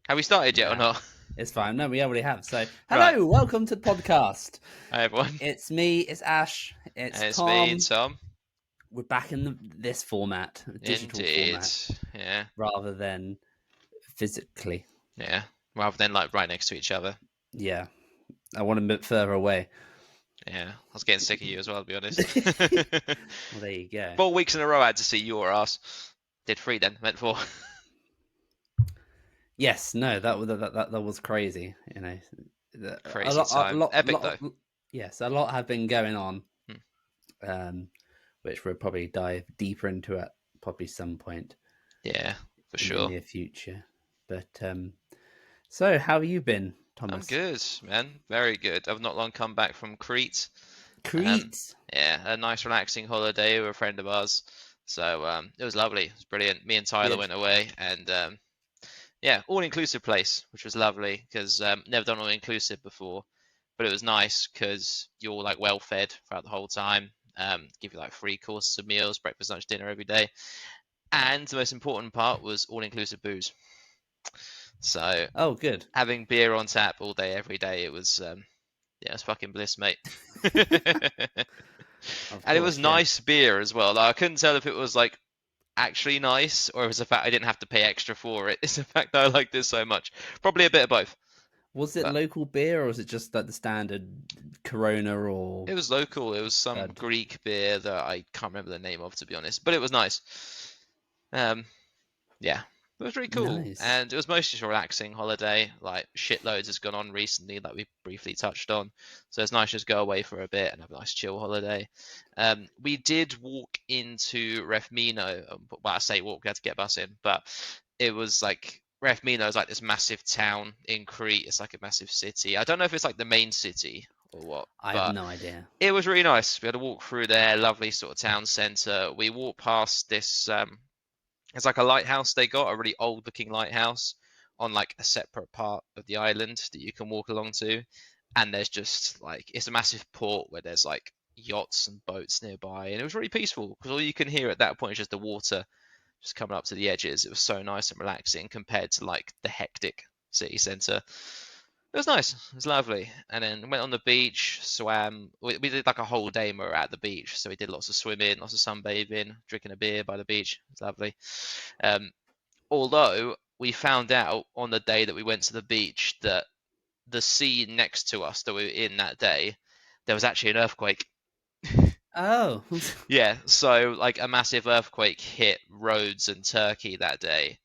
Have we started yet or Nah, not? it's fine. No, we already have. So, Right. hello, welcome to the podcast. Hi, everyone. It's me, it's Ash, And it's it's me, Tom. Tom. We're back in this format, digital Indeed. format, Yeah. rather than physically. Yeah. Rather than like right next to each other. Yeah, I want a bit further away. Yeah. I was getting sick of you as well, to be honest. Well, there you go. 4 weeks in a row I had to see your ass. Did 3 then, meant 4. Yes, no, that was crazy. You know, Crazy time. Epic though. yes, a lot have been going on, Hmm. which we'll probably dive deeper into at probably some point. Yeah, for in sure. the near future. But so how have you been, I'm Thomas? good, man. Very good. I've not long come back from Crete. Crete. Yeah, a nice relaxing holiday with a friend of ours. So it was lovely. It was brilliant. Me and Tyler Good. went away, and yeah, all-inclusive place, which was lovely because never done all-inclusive before, but it was nice because you're all like well fed throughout the whole time. Give you like 3 courses of meals, breakfast, lunch, dinner every day, and the most important part was all-inclusive booze. So Oh, good. having beer on tap all day every day, it was yeah, it was fucking bliss, mate. Of And it was course, yeah. nice beer as well. Like, I couldn't tell if it was like actually nice or if it's the fact I didn't have to pay extra for it. It's the fact that I liked it so much. Probably a bit of both. Was it But local beer or was it just like the standard Corona or it was local. It was some Bud? Greek beer that I can't remember the name of, to be honest. But it was nice. Um, yeah, it was really cool, Nice. and it was mostly just a relaxing holiday. Like shitloads has gone on recently that we briefly touched on, so it's nice to just go away for a bit and have a nice chill holiday. We did walk into Refmino. Well, I say walk, we had to get a bus in, but it was like Refmino is like this massive town in Crete. It's like a massive city. I don't know if it's like the main city or what, I have but no idea. it was really nice. We had to walk through there, lovely sort of town centre. We walked past this it's like a lighthouse they got, a really old looking lighthouse on like a separate part of the island that you can walk along to. And there's just like, it's a massive port where there's like yachts and boats nearby. And it was really peaceful because all you can hear at that point is just the water just coming up to the edges. It was so nice and relaxing compared to like the hectic city centre. It was nice. It was lovely. And then went on the beach, swam. We did like a whole day when we were at the beach. So we did lots of swimming, lots of sunbathing, drinking a beer by the beach. It was lovely. Um, although we found out on the day that we went to the beach that the sea next to us that we were in that day, there was actually an earthquake. Oh. Yeah, so like a massive earthquake hit Rhodes and Turkey that day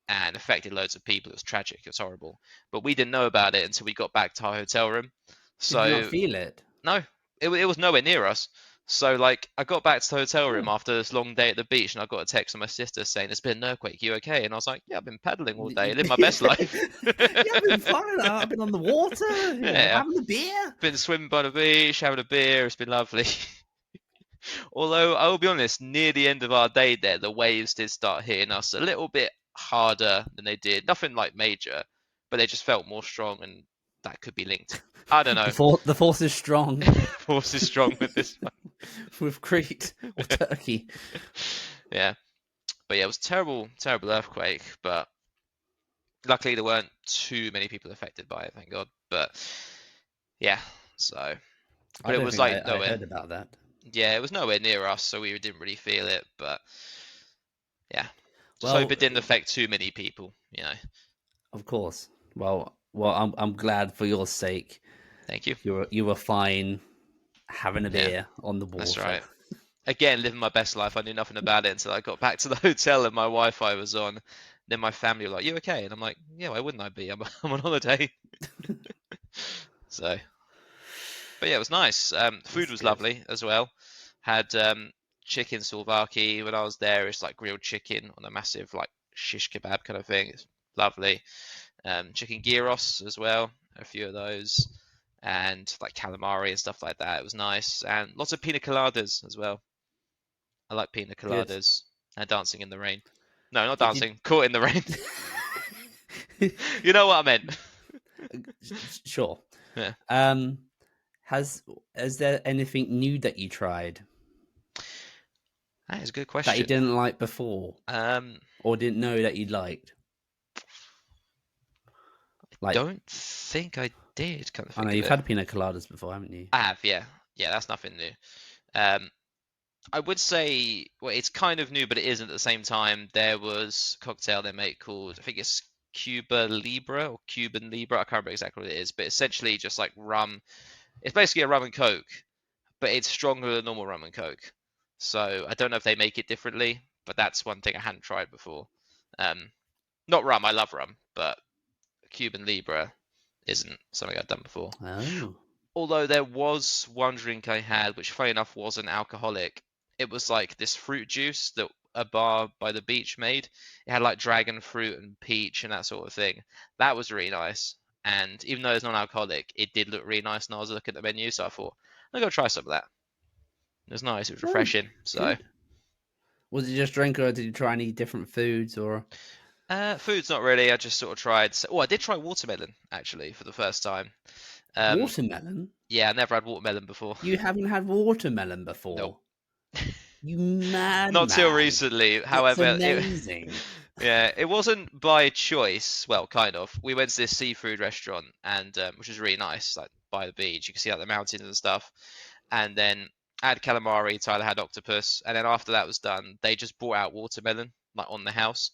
and affected loads of people. It was tragic. It was horrible. But we didn't know about it until we got back to our hotel room. Did you not So feel it? no, it was nowhere near us. So like I got back to the hotel room Oh. after this long day at the beach, and I got a text from my sister saying there's been an earthquake. You okay? And I was like, yeah, I've been paddling all day, living my best life. Yeah, I've been fine. I've been on the water, Yeah, having a beer. been swimming by the beach, having a beer. It's been lovely. Although I will be honest, near the end of our day there, the waves did start hitting us a little bit harder than they did. Nothing like major, but they just felt more strong, and that could be linked. I don't know. The force is strong Force is strong with this one. with Crete or Turkey. Yeah, but yeah, it was a terrible, terrible earthquake. But luckily, there weren't too many people affected by it, thank God. But yeah, so I but it don't was think like I nowhere. heard about that. Yeah, it was nowhere near us, so we didn't really feel it. But yeah, just hope Well, it didn't affect too many people. You know. of course. Well, I'm glad for your sake. Thank you. You were fine having a Yeah, beer on the that's water. right. Again, living my best life. I knew nothing about it until I got back to the hotel and my Wi-Fi was on. Then my family were like, "You okay?" And I'm like, "Yeah, why wouldn't I be? I'm on holiday." So, but yeah, it was nice. Food That's was good. lovely as well. Had chicken souvlaki when I was there. It's like grilled chicken on a massive like shish kebab kind of thing. It's lovely. Chicken gyros as well. A few of those. And like calamari and stuff like that. It was nice. And lots of pina coladas as well. I like pina Good. coladas and dancing in the rain. No, not Did dancing. Caught in the rain. you? You know what I meant. Sure. Yeah. Um, has there anything new that you tried That is a good that you question. didn't like before Um, or didn't know that you liked? Like, don't think I did. Kind of I know think of you've it. had pina coladas before, haven't you? I have, yeah, yeah. That's nothing new. Um, I would say, well, it's kind of new, but it isn't at the same time. There was a cocktail they make called, I think it's Cuba Libre or Cuban Libre. I can't remember exactly what it is, but essentially just like rum. It's basically a rum and coke, but it's stronger than normal rum and coke. So I don't know if they make it differently, but that's one thing I hadn't tried before. Um, Not rum. I love rum, but Cuban Libre isn't something I've done before. Oh, Although there was one drink I had, which funny enough wasn't alcoholic. It was like this fruit juice that a bar by the beach made. It had like dragon fruit and peach and that sort of thing. That was really nice. And even though it's non-alcoholic, it did look really nice when I was looking at the menu. So I thought, I'm gonna try some of that. It was nice. It was oh, refreshing. So, good. Was it just drink, or did you try any different foods? Or food's not really. I just sort of tried. Oh, I did try watermelon actually for the first time. Um, watermelon? yeah, I never had watermelon before. You haven't had watermelon Nope. before? You Not till madman! recently. It's However, it amazing. yeah, it wasn't by choice. Well, kind of. We went to this seafood restaurant, and which was really nice, like by the beach. You can see like the mountains and stuff. And then I had calamari. Tyler had octopus, and then after that was done, they just brought out watermelon like on the house,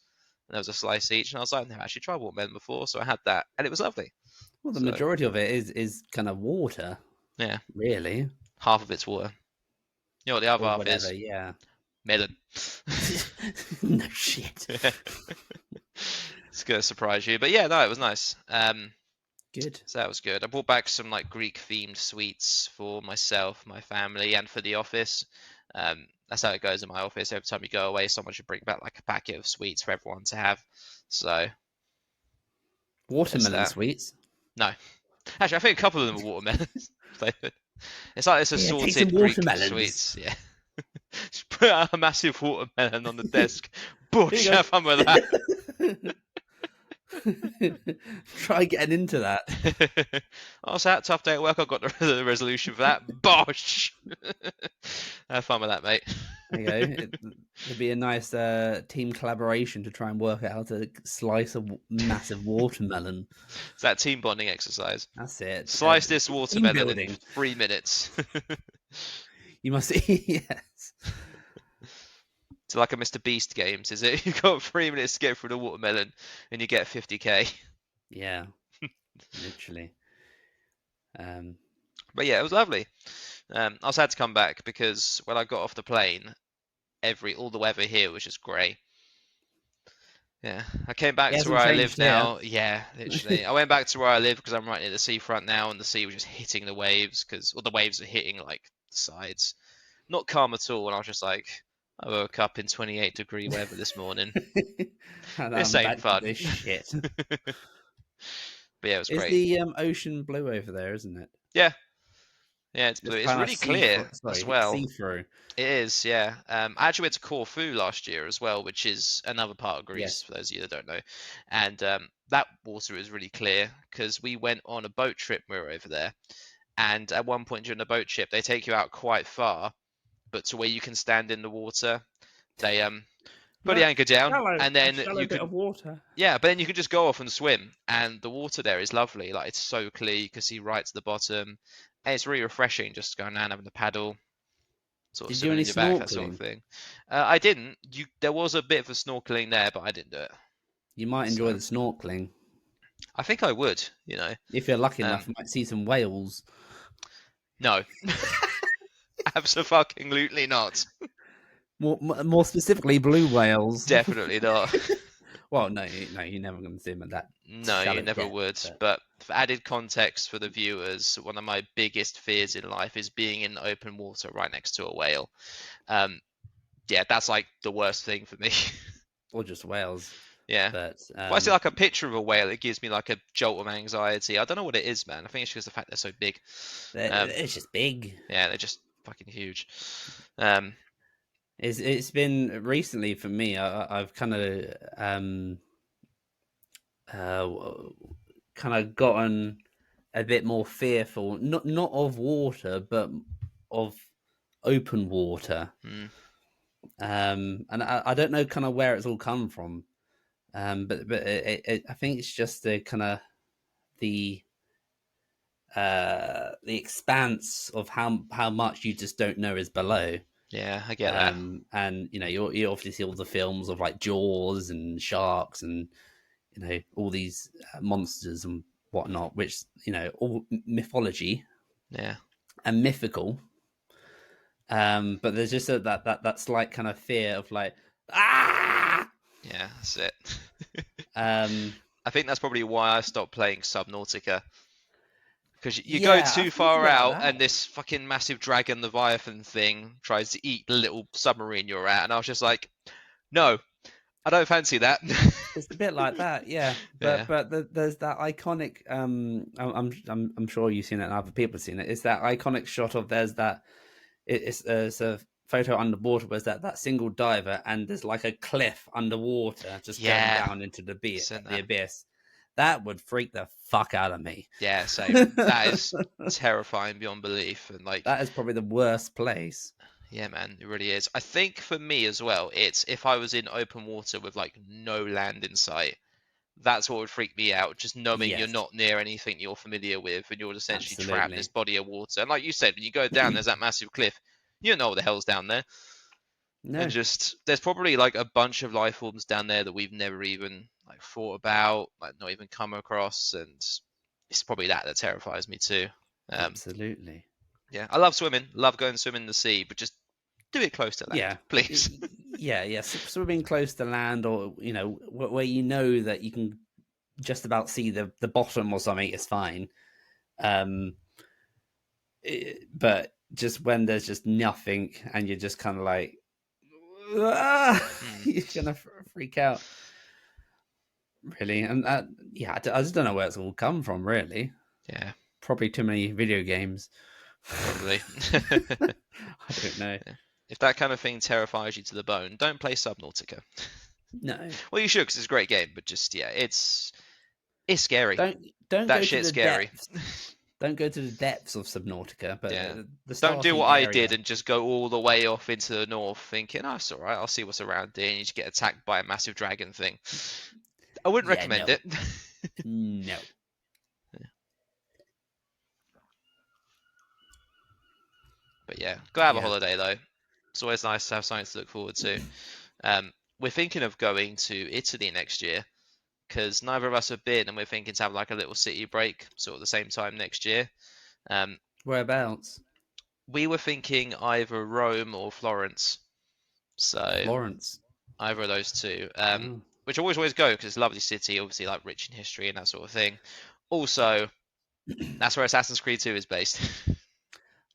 and there was a slice each. And I was like, I've never actually tried watermelon before, so I had that, and it was lovely. Well, the So majority of it is kind of water, yeah, really, half of it's water. You know what the other or half whatever. is? Yeah. Melon. No shit. It's gonna surprise you, but yeah, no, it was nice. Good. So that was good. I brought back some like Greek themed sweets for myself, my family, and for the office. That's how it goes in my office. Every time you go away, someone should bring back like a packet of sweets for everyone to have. So there's Watermelon that. sweets. No, actually, I think a couple of them are watermelons. It's like it's Yeah, take some assorted Greek watermelons. sweets. Yeah, just put out a massive watermelon on the desk. Here Bush, you have fun with that. go. Try getting into that. Oh, so that tough day at work. I got the resolution for that. Bosh. Have fun with that, mate. There you go. It'd be a nice team collaboration to try and work out how to slice a massive watermelon. It's that team bonding exercise. That's it. Slice this Team watermelon in building. 3 minutes. You must. Yes. It's like a Mr. Beast games, is it? You've got 3 minutes to get through the watermelon, and you get 50k. Yeah. Literally. But yeah, it was lovely. I also had to come back because when I got off the plane, all the weather here was just grey. Yeah, I came It back to where hasn't I changed live here. now. Yeah, literally. I went back to where I live because I'm right near the seafront now, and the sea was just hitting the waves well, the waves are hitting like the sides. Not calm at all. And I was just like, I woke up in 28-degree weather this morning. And This I'm ain't back to fun. this shit. But yeah, it was Is great. the ocean blue over there, isn't it? Yeah, yeah, it's blue. It's It's kind of really see clear through. as Sorry, well. see through. It is, yeah. I actually went to Corfu last year as well, which is another part of Greece, Yes. for those of you that don't know. And that water is really clear because we went on a boat trip when we were over there. And at one point during the boat trip, they take you out quite far, but to where you can stand in the water. They put the anchor down, and A then shallow you bit can of water. yeah, but then you can just go off and swim, and the water there is lovely. Like it's so clear, you can see right to the bottom, and it's really refreshing just going around having a paddle, sort of Did you do swimming any on your back, that sort of snorkeling? thing. I didn't. There was a bit of a snorkeling there, but I didn't do it. You might enjoy So the snorkeling. I think I would, you know. If you're lucky enough, Um, you might see some whales. no, absolutely not. More specifically, blue whales. Definitely not. Well, no, you're never going to see them at that No, you shallow never depth. would. But But for added context for the viewers, one of my biggest fears in life is being in open water right next to a whale. Um, yeah, that's like the worst thing for me. or just whales. Yeah. But If I see like a picture of a whale, it gives me like a jolt of anxiety. I don't know what it is, man. I think it's because the fact they're so big. it's just big. Yeah, they're just fucking huge. Um, It's been recently for me. I've uh, kind of gotten a bit more fearful, not of water, but of open water. mm, And I don't know kind of where it's all come from. But I think it's just the kind of the expanse of how much you just don't know is below. Yeah, I get that. And you obviously see all the films of like Jaws and sharks and all these monsters and whatnot, which all mythology Yeah, and mythical. But there's just that slight kind of fear of like ah. yeah, that's it. Um, I think that's probably why I stopped playing Subnautica. Because you go yeah, too I've thought a far bit about out, that. and this fucking massive dragon Leviathan thing tries to eat the little submarine you're at, and I was just like, no, I don't fancy that. It's a bit like that, yeah. But Yeah, there's that iconic. I'm sure you've seen it, and other people have seen it. It's that iconic shot of it's a photo underwater where there's that single diver, and there's like a cliff underwater just going yeah, down into seen the that. abyss. That would freak the fuck out of me. Yeah, same. That That is terrifying beyond belief, and like, is probably the worst place. yeah, man, it really is. I think for me as well, it's if I was in open water with like no land in sight. That's what would freak me out. Just knowing you're Yes, not near anything you're familiar with, and you're essentially trapped in this absolutely. body of water. And like you said, when you go down, there's that massive cliff. You don't know what the hell's down there, and No, just there's probably like a bunch of life forms down there that we've never even like thought about, like not even come across, and it's probably that terrifies me too. Um, absolutely. yeah, I love swimming, love going swimming in the sea, but just do it close to land, Yeah, please. yeah. Swimming close to land, or where you know that you can just about see the bottom or something is fine. Um, but just when there's just nothing, and you're just kind of like, ah, Mm, you're gonna freak out, really. And yeah, I just don't know where it's all come from, really. yeah, Probably too many video games. probably. I don't know. Yeah. If that kind of thing terrifies you to the bone, don't play Subnautica. No, Well, you should because it's a great game, but just yeah, it's scary. don't don't That go to shit's the scary. depths. Don't go to the depths of Subnautica, but Yeah. the Don't do what Starseed I did area. and just go all the way off into the north thinking, oh, it's alright, I'll see what's around here, and you just get attacked by a massive dragon thing. I wouldn't Yeah, recommend no, it. no. But yeah, go have a Yeah. holiday though. It's always nice to have something to look forward to. We're thinking of going to Italy next year because neither of us have been, and we're thinking to have like a little city break sort of the same time next year. Um, Whereabouts? we were thinking either Rome or Florence, so Florence. either of those two. Oh. Which I always go because it's a lovely city, obviously like rich in history and that sort of thing. Also, that's where Assassin's Creed 2 is based,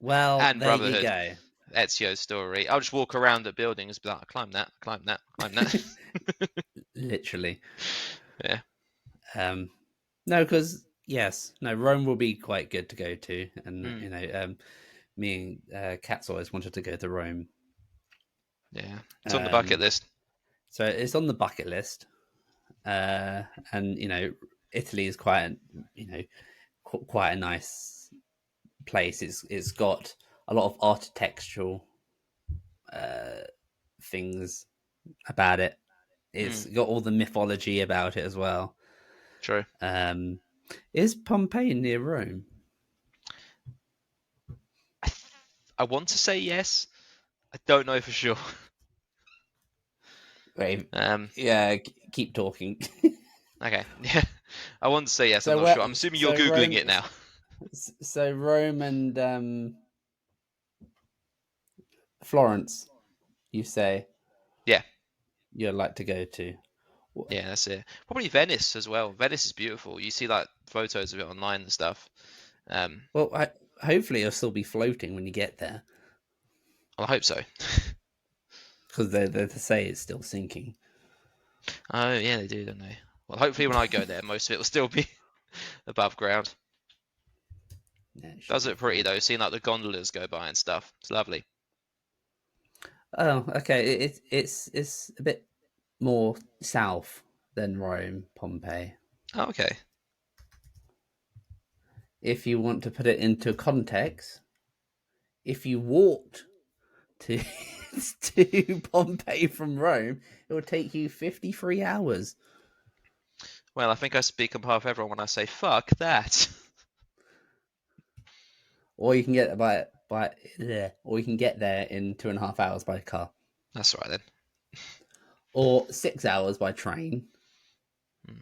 Well, and there you Brotherhood, go. Ezio's story. I'll just walk around at buildings, be like, I climb that, I climb that, I climb that. Literally. Yeah. Um, no, because yes, no, Rome will be quite good to go to, and Mm, me and Kat's always wanted to go to Rome. yeah. It's on the bucket Um, list. so it's on the bucket list, and Italy is quite, quite a nice place. It's got a lot of architectural uh, things about it. It's Mm, got all the mythology about it as well. true. Um, is Pompeii near Rome? I, th- I want to say yes. I don't know for sure. Wait, Um, yeah, keep talking. okay. Yeah. I want to say yes. I'm so not where? sure. I'm assuming you're So googling Rome. it now. So Rome and Florence. You say Yeah. you'd like to go to? Yeah, that's it. Probably Venice as well. Venice is beautiful. You see like photos of it online and stuff. Um, Well, hopefully you'll still be floating when you get there, well, I hope so. because they say it's still sinking. Oh yeah, they do, don't they? Well, hopefully when I go there, most of it will still be above ground. Yeah, it should Does be look pretty fine. though, seeing like the gondolas go by and stuff. It's lovely. Oh, okay. It's a bit more south than Rome, Pompeii. Oh, okay. If you want to put it into context, if you walked to to Pompeii from Rome, it would take you 53 hours. Well, I think I speak on behalf of everyone when I say fuck that. Or you can get or you can get there in 2.5 hours by car, That's right then. or 6 hours by train. Hmm.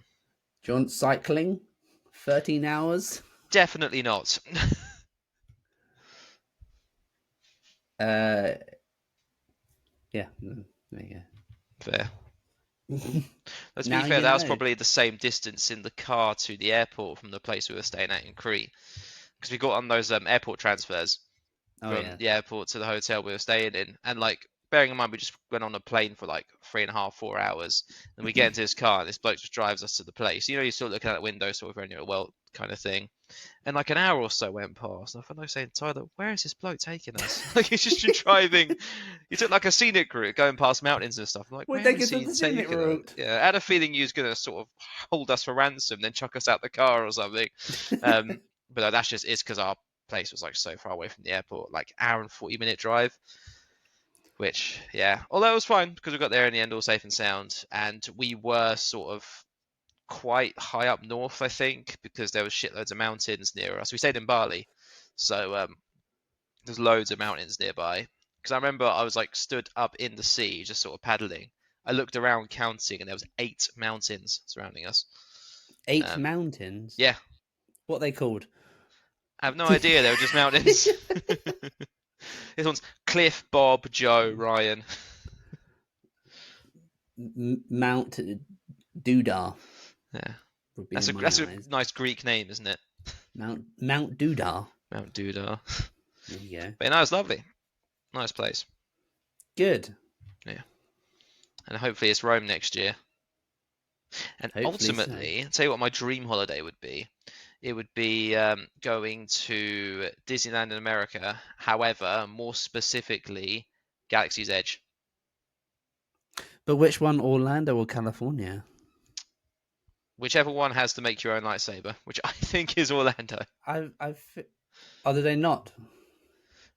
Do you want cycling? 13 hours. Definitely not. Uh, yeah. There you Fair. go. But to be Now fair, you that was know. probably the same distance in the car to the airport from the place we were staying at in Crete. Because we got on those airport transfers Oh from yeah. the airport to the hotel we were staying in. And like, bearing in mind, we just went on a plane for like 3.5, 4 hours. And we get into this car, and this bloke just drives us to the place. You know, you're still looking out the window, sort of very near a well kind of thing. And like an hour or so went past, and I found I was saying, Tyler, where is this bloke taking us? Like he's just been driving. He took like a scenic route going past mountains and stuff. I'm like, We're where taking is to he the scenic taking us? route. Yeah, I had a feeling he was gonna sort of hold us for ransom, then chuck us out the car or something. Um, but that's just it's because our place was like so far away from the airport, like hour and 40-minute drive. Which yeah, although it was fine because we got there in the end all safe and sound, and we were sort of quite high up north, I think, because there was shitloads of mountains near us. We stayed in Bali, so there's loads of mountains nearby. Because I remember I was like stood up in the sea, just sort of paddling. I looked around counting, and there was 8 mountains surrounding us. Eight Um, mountains. yeah, What are they called? I have no idea. They were just mountains. This one's Cliff, Bob, Joe, Ryan. Mount Dudar Yeah, would be that's in a my that's a eyes. nice Greek name, isn't it? Mount Dudar. Mount Dudar. There you go. But no, it's lovely. Nice place. Good. Yeah, and hopefully it's Rome next year. And Hopefully so. ultimately, I'll tell you what my dream holiday would be. It would be going to Disneyland in America. However, more specifically, Galaxy's Edge. But which one, Orlando or California? Whichever one has to make your own lightsaber, which I think is Orlando. I've. Oh, did they not?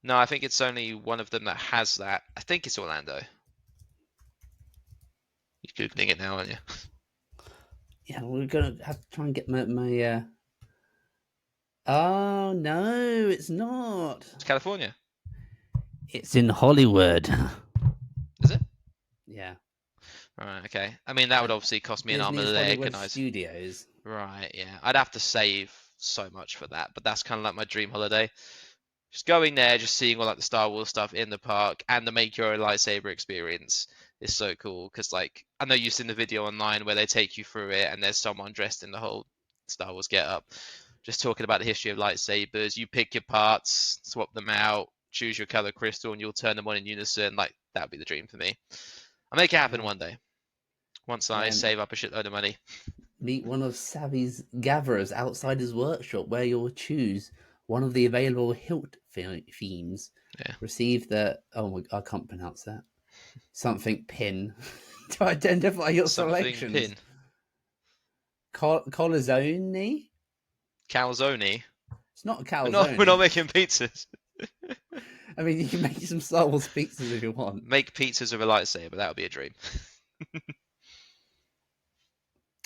No, I think it's only one of them that has that. I think it's Orlando. You're Googling it now, aren't you? Yeah, we're gonna have to try and get my. Oh no, it's not. It's California. It's in Hollywood. Is it? Yeah, Right, okay. I mean, that would at obviously cost me an arm and a Disney's leg, Hollywood and I'd. Studios. Right, yeah. I'd have to save so much for that, but that's kind of like my dream holiday. Just going there, just seeing all like the Star Wars stuff in the park and the make your own lightsaber experience is so cool. Because like I know you've seen the video online where they take you through it, and there's someone dressed in the whole Star Wars get up, just talking about the history of lightsabers. You pick your parts, swap them out, choose your color crystal, and you'll turn them on in unison. Like that'd be the dream for me. I'll make it happen Yeah. one day. Once I save up a shitload of money. Meet one of Savvy's gatherers outside his workshop, where you'll choose one of the available hilt themes. Yeah. Receive the I can't pronounce that. Something pin to identify your Something selections. pin. Colizone? Calzone. It's not a We're not calzone. making pizzas. I mean, you can make some Star Wars pizzas if you want. Make pizzas with a lightsaber. That would be a dream.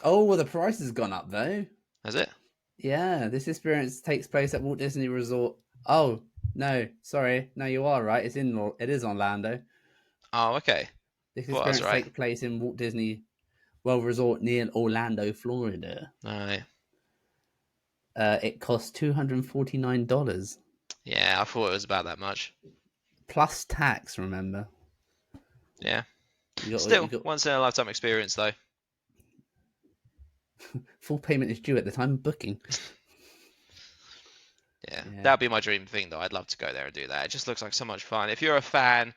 Oh, well, the price has gone up though. Has it? Yeah, this experience takes place at Walt Disney Resort. Oh no, sorry, no, you are right. It is Orlando. Oh, okay. This Well, that's experience right. takes place in Walt Disney World Resort near Orlando, Florida. All right. It costs $249 Yeah, I thought it was about that much. plus tax. Remember, Yeah. you Still, got once in a lifetime experience, though. full payment is due at the time of booking. Yeah, Yeah, that'd be my dream thing, though. I'd love to go there and do that. It just looks like so much fun. If you're a fan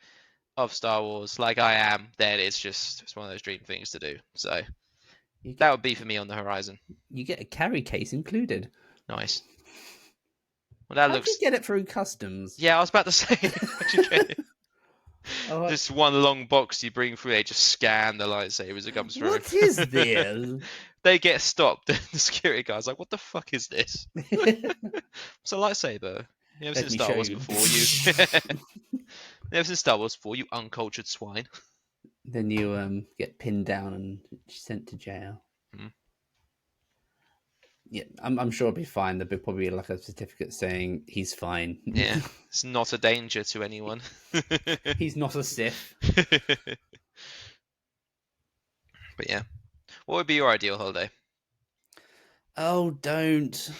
of Star Wars, like I am, then it's one of those dream things to do. So you that get would be for me on the horizon. you get a carry case included. Nice. Well, that How do you looks. get it through customs? Yeah, I was about to say. How'd you get it? Oh, Just one long box you bring through. They just scan the lightsabers as it comes through. what is this? They get stopped. The security guy's like, "What the fuck is this? It's a lightsaber. You never seen Let me Star show Wars you. before, you. Never seen Star Wars before, you uncultured swine." Then you get pinned down and sent to jail. Hmm. Yeah, I'm sure it'll be fine. There'll be probably like a certificate saying he's fine. Yeah, it's not a danger to anyone. He's not a Sith. But yeah, what would be your ideal holiday? Oh, don't.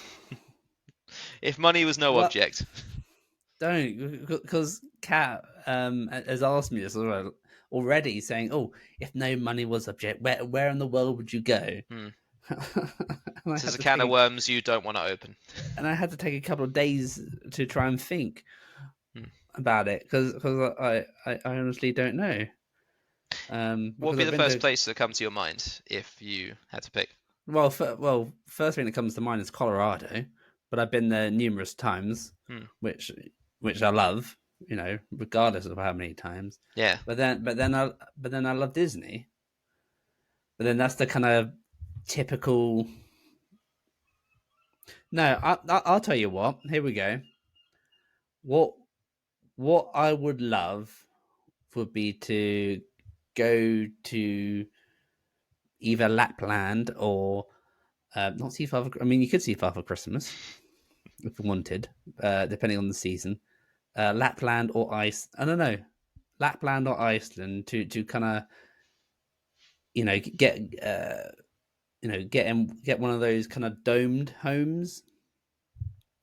If money was no Well, object. don't, because Kat has asked me this already, saying, "Oh, if no money was object, where in the world would you go?" Hmm. and I This is had a to can of take worms you don't want to open. a couple of days to try and think Hmm. about it because I honestly don't know. What would Because be I've the been first to place that come to your mind if you had to pick? first thing that comes to mind is Colorado, but I've been there numerous times, Hmm. which which I love, regardless of how many times. Yeah. But then I love Disney. But then that's the kind of typical. No, I'll tell you what. Here we go. What what I would love would be to go to either Lapland or not see Father. I mean, you could see Father Christmas if you wanted, depending on the season. Lapland or Ice. I don't know. Lapland or Iceland to kind of get get one of those kind of domed homes.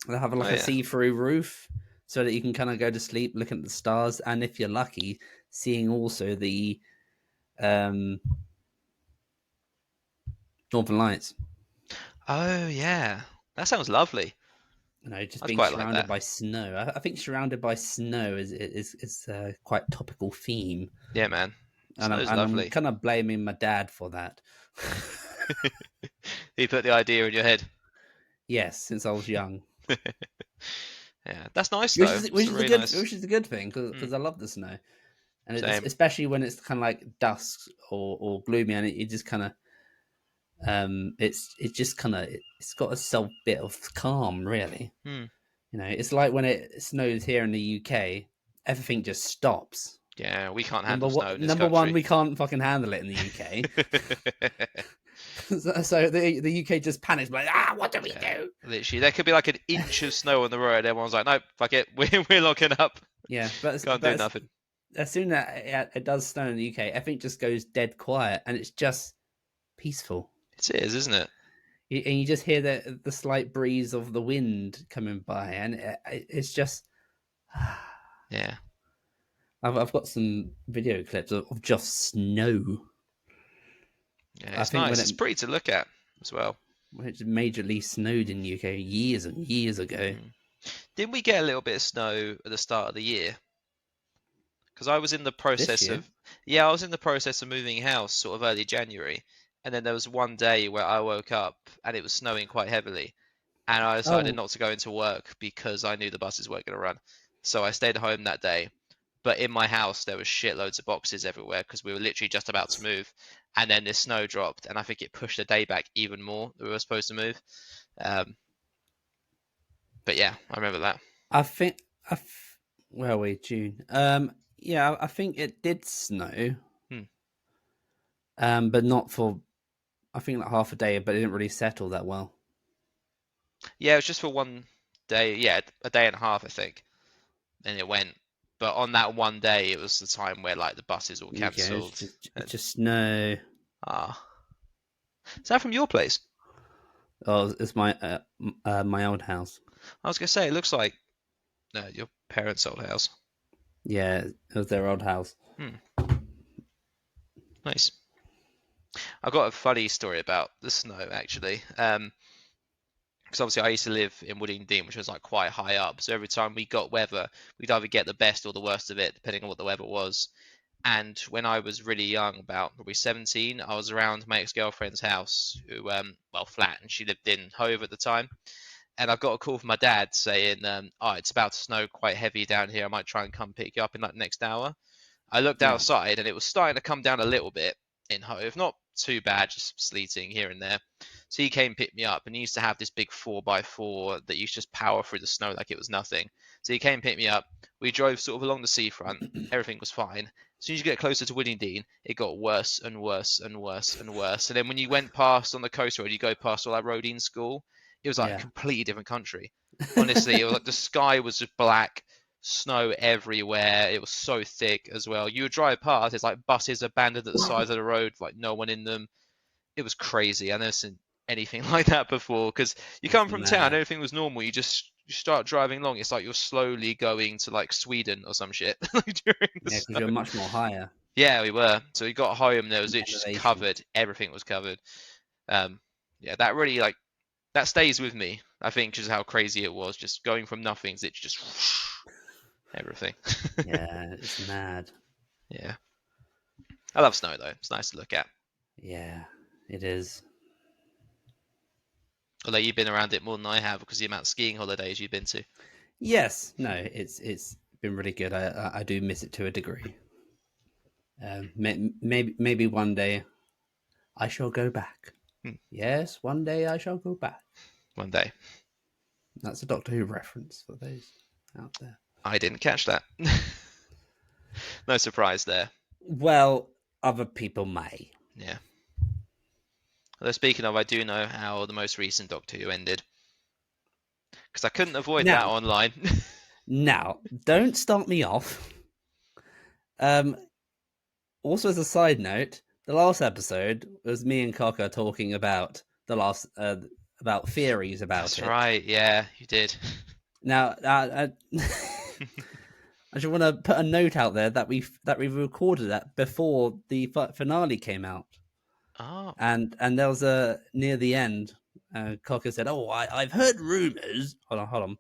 They have Oh like a yeah. see-through roof so that you can kind of go to sleep looking at the stars, and if you're lucky, seeing also the um, Northern Lights. Oh yeah. That sounds lovely. Just I'd being quite like surrounded that. by snow. I think surrounded by snow is quite topical theme, Yeah, man. and I'm Snow's and I'm lovely. kind of blaming my dad for that. He put the idea in your head. Yes, since I was young, Yeah, that's nice which though. is It's which a is a really good nice. which is a good thing Hmm. because I love the snow, and it's Same. especially when it's kind of like dusk or gloomy, and it just kind of it's just kind of it's got a self bit of calm, really. Hmm. It's like when it snows here in the UK, everything just stops. Yeah, we can't handle snow in this Number one, country. we can't fucking handle it in the UK. So the UK just panics, like, what do we Yeah, do? literally, there could be like an inch of snow on the road. Everyone's like, "Nope, fuck it, we're locking up. Yeah, Can't do nothing." as soon as it does snow in the UK, everything just goes dead quiet, and it's just peaceful. It is, isn't it? And you just hear the slight breeze of the wind coming by, and it's just. Yeah, I've got some video clips of just snow. yeah, I it's think nice. It's pretty to look at as well. when it majorly snowed in the UK years and years ago. Mm. Didn't we get a little bit of snow at the start of the year? Because I was in the This process year, of, yeah, I was in the process of moving house sort of early January, and then there was one day where I woke up and it was snowing quite heavily, and I decided oh, not to go into work because I knew the buses weren't going to run. So I stayed home that day. But in my house, there was shitloads of boxes everywhere because we were literally just about to move, and then this snow dropped, and I think it pushed the day back even more that we were supposed to move. Um, but yeah, I remember that. I think where are we? June. Yeah, I think it did snow. Hmm. But not for I think like half a day, but it didn't really settle that well. Yeah, it was just for one day. Yeah, a day and a half, I think. And it went. But on that one day, it was the time where like the buses all Okay, cancelled. it's And just snow. ah, is that from your place? Oh, it's my old house. I was gonna say it looks like your parents' old house. Yeah, it was their old house. Hmm, nice. I've got a funny story about the snow actually. Because obviously I used to live in Woodingdean, which was like quite high up. So every time we got weather, we'd either get the best or the worst of it, depending on what the weather was. And when I was really young, about probably 17, I was around my ex-girlfriend's house, who, well, flat, and she lived in Hove at the time. And I got a call from my dad saying, "Oh, it's about to snow quite heavy down here. I might try and come pick you up in like the next hour." I looked Yeah. outside and it was starting to come down a little bit in Hove, not too bad, just sleeting here and there. So he came pick me up, and he used to have this big 4x4 that used to just power through the snow like it was nothing. So he came pick me up. We drove sort of along the seafront. Everything was fine. As soon as you get closer to Widdingdean, it got worse and worse and worse and worse. And then when you went past on the coast road, you go past all that Rodine School. It was like a Yeah. completely different country. Honestly, it was like the sky was just black, snow everywhere. It was so thick as well. You would drive past, it's like buses abandoned at the sides of the road, like no one in them. It was crazy. I've never seen anything like that before. Because you That's come from town, mad. everything was normal. You start driving along. It's like you're slowly going to like Sweden or some shit like during the Yeah, because snow. you're much more higher Yeah, we were. So we got home. There was in it just elevation. covered. Everything was covered. Um, yeah, that really like that stays with me. I think just how crazy it was, just going from nothing to just everything. Yeah, it's mad. Yeah, I love snow though. It's nice to look at. Yeah, it is. Although you've been around it more than I have because of the amount of skiing holidays you've been to. Yes, no, it's been really good. I do miss it to a degree. Maybe one day I shall go back. Hmm, Yes, one day I shall go back. one day. That's a Doctor Who reference for those out there. I didn't catch that. No surprise there. Well, other people may. Yeah. Although speaking of, I do know how the most recent Doctor Who ended because I couldn't avoid that Now, online. now, don't start me off. Um, Also, as a side note, the last episode was me and Cocker talking about the last about theories about That's it. right. Yeah, you did. Now, I just want to put a note out there that we recorded that before the finale came out, Oh. and there was a near the end. Cocker said, "Oh, I've heard rumors. Hold on.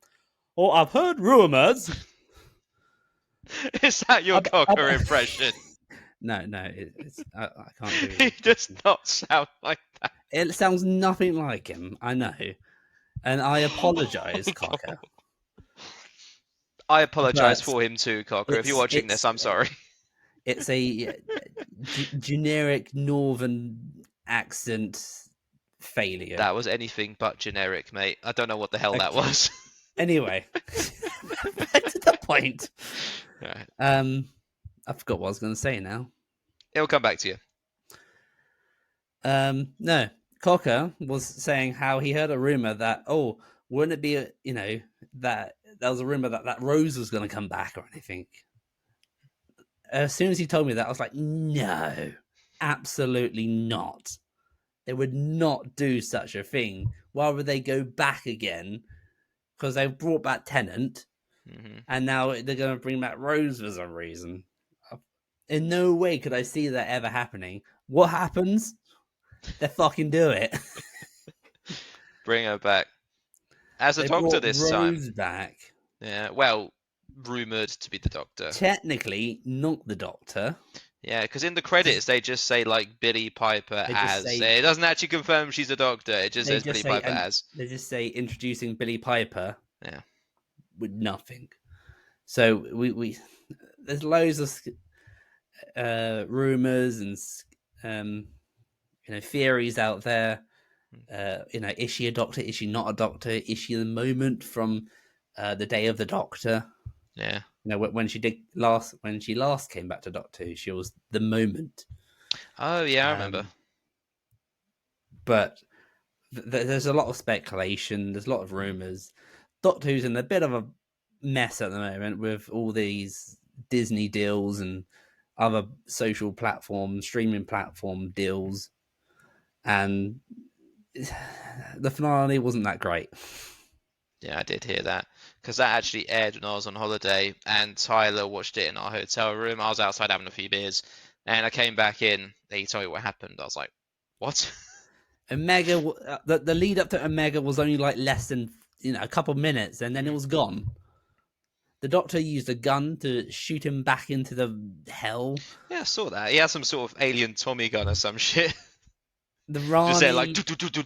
Oh, I've heard rumors." Is that your Cocker impression? No, it's I can't do He it. does not sound like that. It sounds nothing like him. I know, and I apologize, Cocker. I apologise But for him too, Cocker. If you're watching this, it's I'm sorry. it's a generic northern accent failure. That was anything but generic, mate. I don't know what the hell that Okay. was. Anyway, back to the point. Right. I forgot what I was going to say now. It'll come back to you. No, Cocker was saying how he heard a rumor that wouldn't it be that there was a rumor that Rose was going to come back or anything. As soon as he told me that, I was like, no, absolutely not. They would not do such a thing. Why would they go back again? Because they brought back Tennant, and now they're going to bring back Rose for some reason. In no way could I see that ever happening. What happens? They fucking do it. Bring her back. As a They doctor brought this time. Rose back. Yeah, well, rumoured to be the doctor. Technically, not the Doctor. Yeah, because in the credits they just say like Billy Piper They just as. say It doesn't actually confirm she's a doctor. It just they says just Billy say Piper as. they just say introducing Billy Piper. Yeah. With nothing. So we there's loads of rumors and theories out there. Is she a doctor? Is she not a doctor? Is she the moment from the Day of the Doctor? Yeah. When she last came back to Doctor Who, she was the moment. Oh yeah, I remember. But there's a lot of speculation. There's a lot of rumors. Doctor Who's in a bit of a mess at the moment with all these Disney deals and other social platform, streaming platform deals, and the finale wasn't that great. Yeah, I did hear that because that actually aired when I was on holiday, and Tyler watched it in our hotel room. I was outside having a few beers, and I came back in. And he told me what happened. I was like, "What?" Omega, the lead up to Omega was only like less than a couple of minutes, and then it was gone. The Doctor used a gun to shoot him back into the hell. Yeah, I saw that. He had some sort of alien Tommy gun or some shit. The Just there, like, Rani,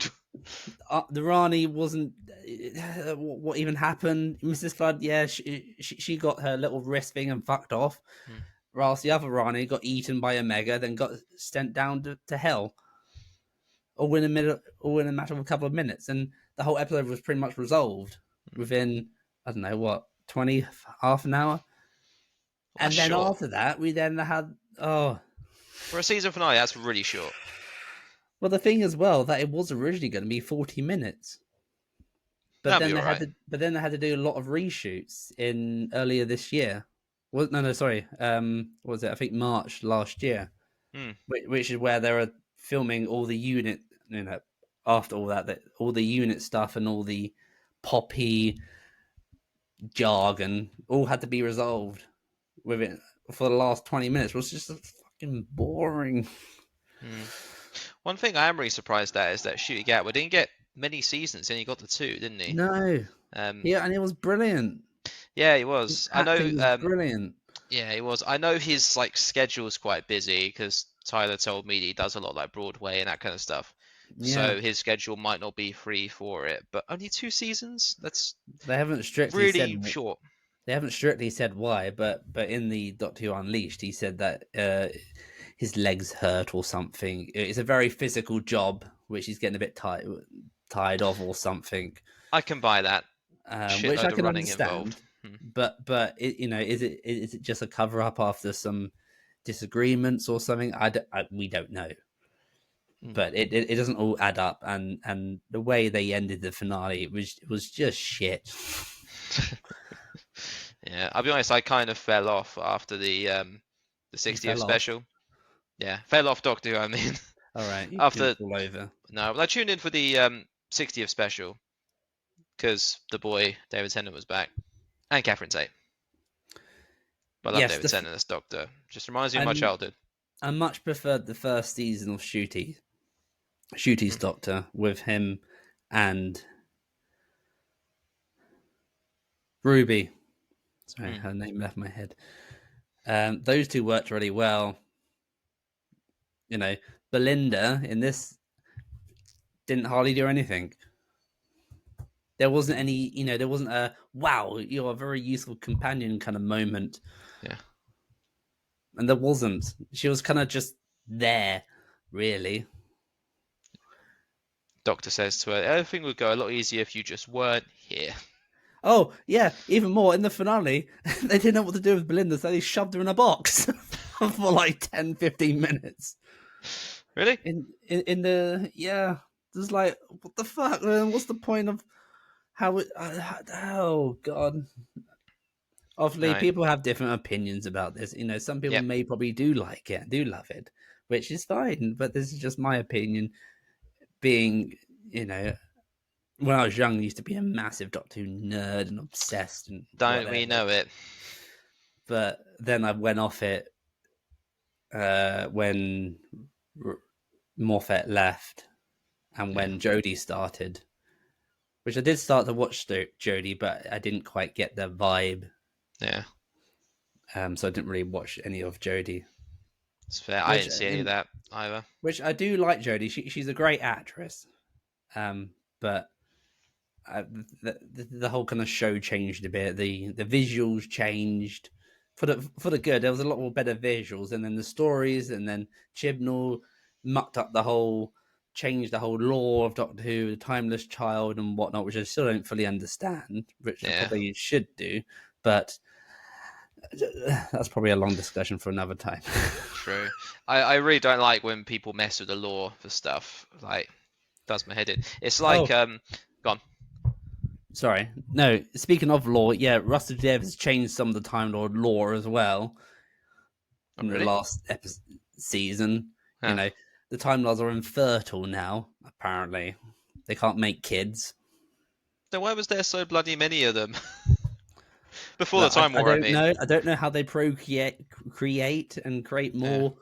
the Rani wasn't. What even happened? Mrs. Flood, yeah, she got her little wrist thing and fucked off. Whilst the other Rani got eaten by Omega, then got sent down to hell. All in a matter of a couple of minutes, and the whole episode was pretty much resolved within I don't know what 20 half an hour. And then short. after that, we then had For a season finale, that's really short. Well, the thing as well that it was originally going to be 40 minutes. but That'll be then all they had right. to, but then they had to do a lot of reshoots in earlier this year. Well, no, sorry. What was it? I think March last year, Hmm. which is where they were filming all the unit, after all that all the unit stuff and all the poppy jargon all had to be resolved within for the last 20 minutes. It was just fucking boring. Hmm. One thing I am really surprised at is that Shooty Gatwa didn't get many seasons, and he got the two, didn't he? No, Um, yeah, and it was brilliant. yeah, he His was. I know. acting was brilliant. Yeah, he was. I know his like schedule's quite busy because Tyler told me he does a lot like Broadway and that kind of stuff. Yeah, So his schedule might not be free for it, but only 2 seasons? That's they haven't strictly said really short. why, but in the Doctor Who Unleashed, he said that his legs hurt or something. It's a very physical job, which he's getting a bit tired of or something, I can buy that. which I Shitload of can running involved. understand. Hmm. But is it just a cover up after some disagreements or something? We don't know, Hmm. but it doesn't all add up, and the way they ended the finale was just shit. Yeah, I'll be honest. I kind of fell off after the You 60th fell off. special. Yeah, fell off Doctor Who. I mean, All right, you didn't after fall over. no, I tuned in for the 60th special because the boy David Tennant was back and Catherine Tate. I love Yes, David Tennant as Doctor. Just reminds me of my I'm childhood. I much preferred the first season of Shooty's Mm, Doctor with him and Ruby. Sorry, mm. her name left my head. Those two worked really well. You know, Belinda in this didn't hardly do anything. There wasn't any, there wasn't a wow, you're a very useful companion kind of moment, Yeah. and there wasn't. She was kind of just there, really. Doctor says to her, everything would go a lot easier if you just weren't here. Oh yeah, even more in the finale, they didn't know what to do with Belinda, so they shoved her in a box for like 10, 15 minutes. Really? In the yeah, just like what the fuck, man? What's the point of how it? Oh god. Obviously, Right. people have different opinions about this. Some people Yep. may probably do like it, do love it, which is fine. But this is just my opinion. Being, you know, when I was young, I used to be a massive Doctor Who nerd and obsessed and Don't we whatever. know it? But then I went off it when Moffat left and Yeah. when Jodie started, which I did start to watch Jodie, but I didn't quite get the vibe. Yeah. So I didn't really watch any of Jodie, It's fair. I which didn't see any of that either. I do like Jodie. She's a great actress, but the whole kind of show changed a bit. The visuals changed for the good. There was a lot more better visuals, and then the stories, and then Chibnall mucked up changed the whole lore of Doctor Who, the Timeless Child, and whatnot, which I still don't fully understand, which I Yeah. probably should do, but that's probably a long discussion for another time. True. I really don't like when people mess with the law for stuff. Like, does my head in. It's like Oh, gone. sorry. No, speaking of lore, yeah, Russell Dev has changed some of the Time Lord lore as well Oh, in the really? last season. You Huh. know, the Time Lords are infertile now, apparently. They can't make kids. Then why was there so bloody many of them before the Look, Time I War? I don't mean, know. I don't know how they create and create yeah, more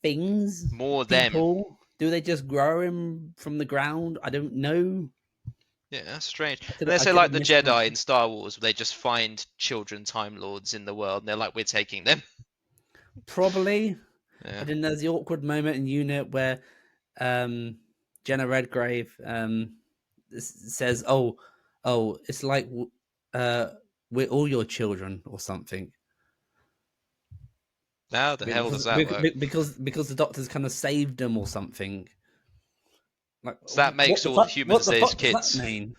things, more them. people. Do they just grow him from the ground? I don't know. Yeah, that's strange. I And could they I say could like have the missed my. Jedi in Star Wars, where they just find children Time Lords in the world, and they're like, we're taking them. Probably. Yeah. And then there's the awkward moment in Unit where um, Jenna Redgrave says, "Oh, it's like uh, we're all your children or something." How the hell does Because that work? because the doctors kind of saved them or something. Like, So that what makes the all fuck? What humans the his fuck does that kids. mean?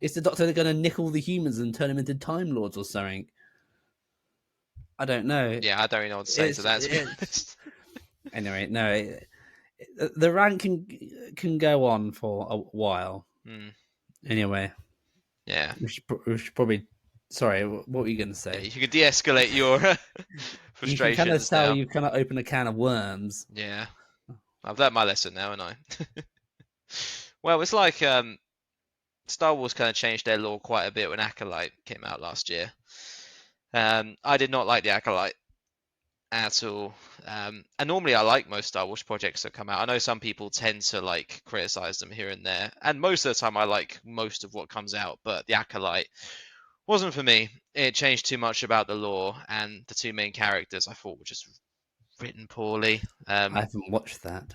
Is the doctor going to nick all the humans and turn them into Time Lords or something? I don't know. Yeah, I don't even know what to say to It's that, to be it's honest. anyway. No, the rant can go on for a while. Mm, Anyway, yeah. we should probably. Sorry, what were you going to Yeah, say? you can de-escalate your You can kind of frustrations tell now. you've kind of opened a can of worms. Yeah, I've learned my lesson now, haven't I? Well, it's like Star Wars kind of changed their lore quite a bit when Acolyte came out last year. I did not like the Acolyte at all. And normally I like most Star Wars projects that come out. I know some people tend to like criticize them here and there, and most of the time I like most of what comes out. But the Acolyte wasn't for me. It changed too much about the lore, and the two main characters I thought were just written poorly. I haven't watched that.